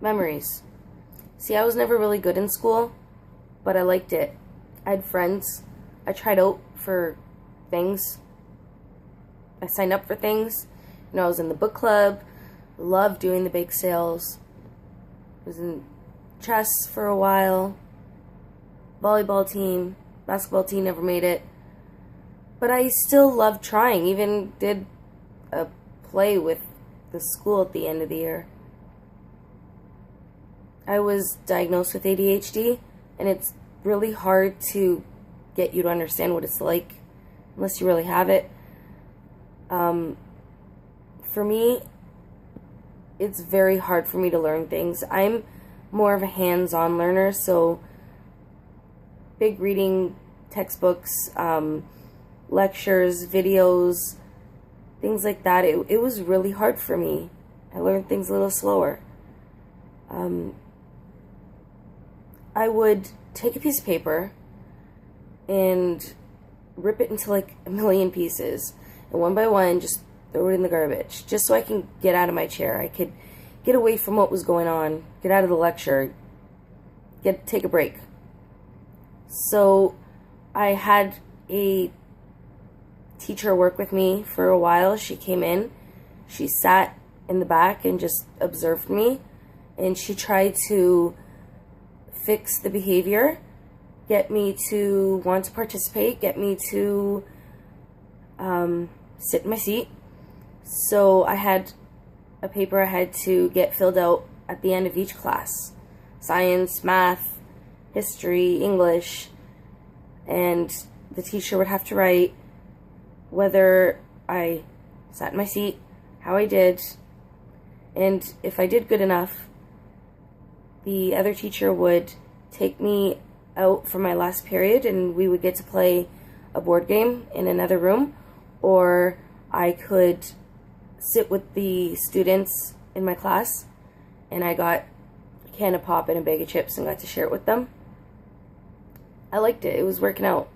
Memories. See, I was never really good in school, but I liked it. I had friends. I tried out for things. I signed up for things. I was in the book club. Loved doing the bake sales. Was in chess for a while. Volleyball team. Basketball team, never made it. But I still loved trying. Even did a play with the school at the end of the year. I was diagnosed with ADHD, and it's really hard to get you to understand what it's like unless you really have it. For me, it's very hard for me to learn things. I'm more of a hands-on learner, so big reading, textbooks, lectures, videos, things like that, it was really hard for me. I learned things a little slower. I would take a piece of paper and rip it into like a million pieces, and one by one just throw it in the garbage, just so I can get out of my chair. I could get away from what was going on, get out of the lecture, take a break. So I had a teacher work with me for a while. She came in, she sat in the back and just observed me, and she tried to fix the behavior, get me to want to participate, get me to sit in my seat. So I had a paper I had to get filled out at the end of each class. Science, math, history, English, and the teacher would have to write whether I sat in my seat, how I did, and if I did good enough, the other teacher would take me out for my last period and we would get to play a board game in another room, or I could sit with the students in my class and I got a can of pop and a bag of chips and got to share it with them. I liked it. It was working out.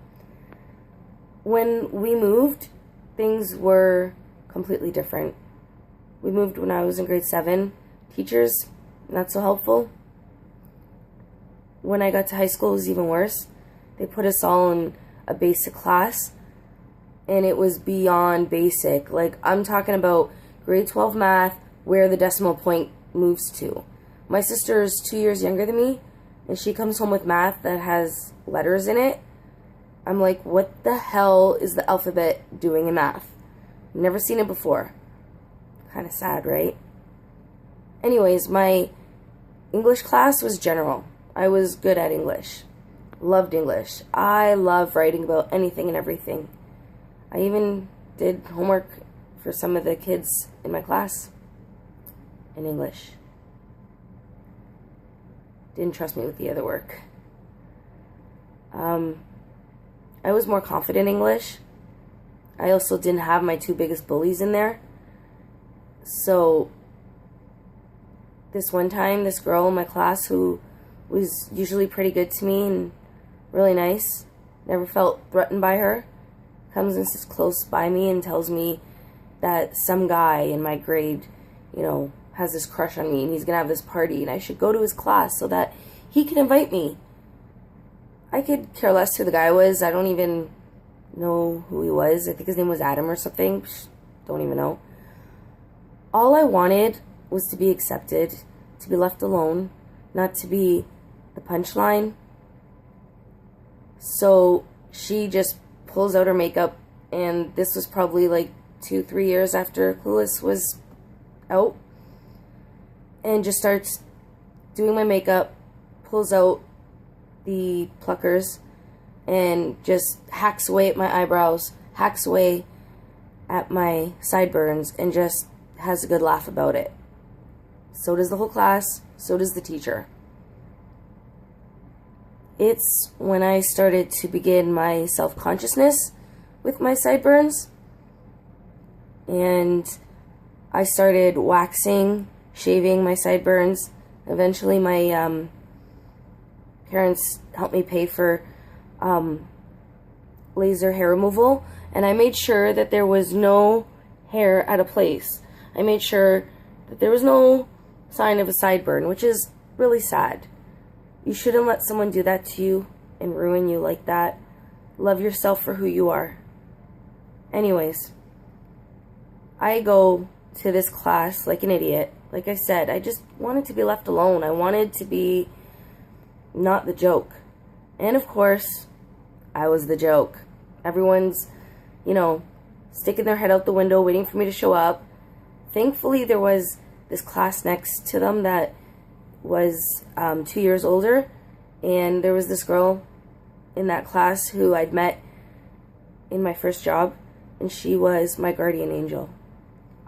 When we moved, things were completely different. We moved when I was in grade 7. Teachers, not so helpful. When I got to high school, it was even worse. They put us all in a basic class, and it was beyond basic. Like, I'm talking about grade 12 math, where the decimal point moves to. My sister is 2 years younger than me, and she comes home with math that has letters in it. I'm like, what the hell is the alphabet doing in math? Never seen it before. Kind of sad, right? Anyways, my English class was general. I was good at English. Loved English. I love writing about anything and everything. I even did homework for some of the kids in my class in English. Didn't trust me with the other work. I was more confident in English. I also didn't have my two biggest bullies in there. So this one time, this girl in my class who was usually pretty good to me and really nice, never felt threatened by her, comes and sits close by me and tells me that some guy in my grade, has this crush on me and he's gonna have this party and I should go to his class so that he can invite me. I could care less who the guy was. I don't even know who he was. I think his name was Adam or something. Don't even know. All I wanted was to be accepted, to be left alone, not to be the punchline. So she just pulls out her makeup, and this was probably like 2-3 years after Clueless was out, and just starts doing my makeup, pulls out the pluckers, and just hacks away at my eyebrows, hacks away at my sideburns, and just has a good laugh about it. So does the whole class, so does the teacher. It's when I started to begin my self-consciousness with my sideburns, and I started waxing, shaving my sideburns. Eventually my parents helped me pay for laser hair removal, and I made sure that there was no hair out of place. I made sure that there was no sign of a sideburn, which is really sad. You shouldn't let someone do that to you and ruin you like that. Love yourself for who you are. Anyways, I go to this class like an idiot. Like I said, I just wanted to be left alone. I wanted to be not the joke. And of course, I was the joke. Everyone's, sticking their head out the window waiting for me to show up. Thankfully, there was this class next to them that was 2 years older, and there was this girl in that class who I'd met in my first job, and she was my guardian angel.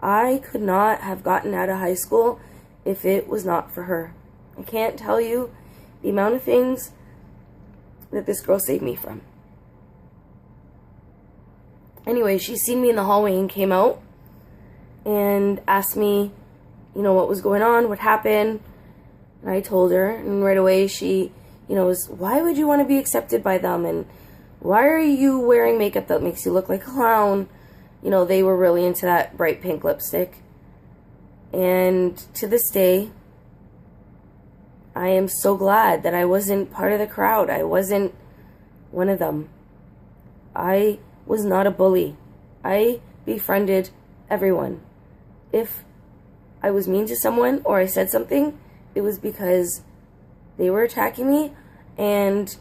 I could not have gotten out of high school if it was not for her. I can't tell you the amount of things that this girl saved me from. Anyway, she seen me in the hallway and came out and asked me, what was going on, what happened. And I told her, and right away she, was, why would you want to be accepted by them? And why are you wearing makeup that makes you look like a clown? They were really into that bright pink lipstick. And to this day, I am so glad that I wasn't part of the crowd. I wasn't one of them. I was not a bully. I befriended everyone. If I was mean to someone or I said something, it was because they were attacking me and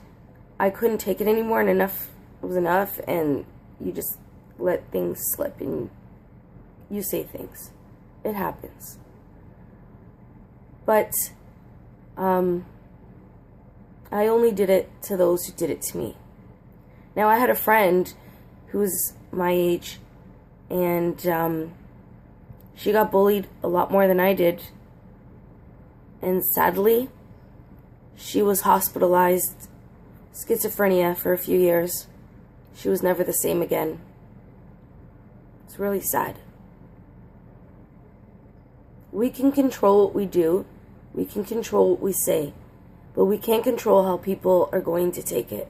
I couldn't take it anymore, and enough was enough, and you just let things slip and you say things. It happens. But I only did it to those who did it to me. Now, I had a friend who was my age, and she got bullied a lot more than I did. And sadly, she was hospitalized schizophrenia for a few years. She was never the same again. It's really sad. We can control what we do. We can control what we say. But we can't control how people are going to take it.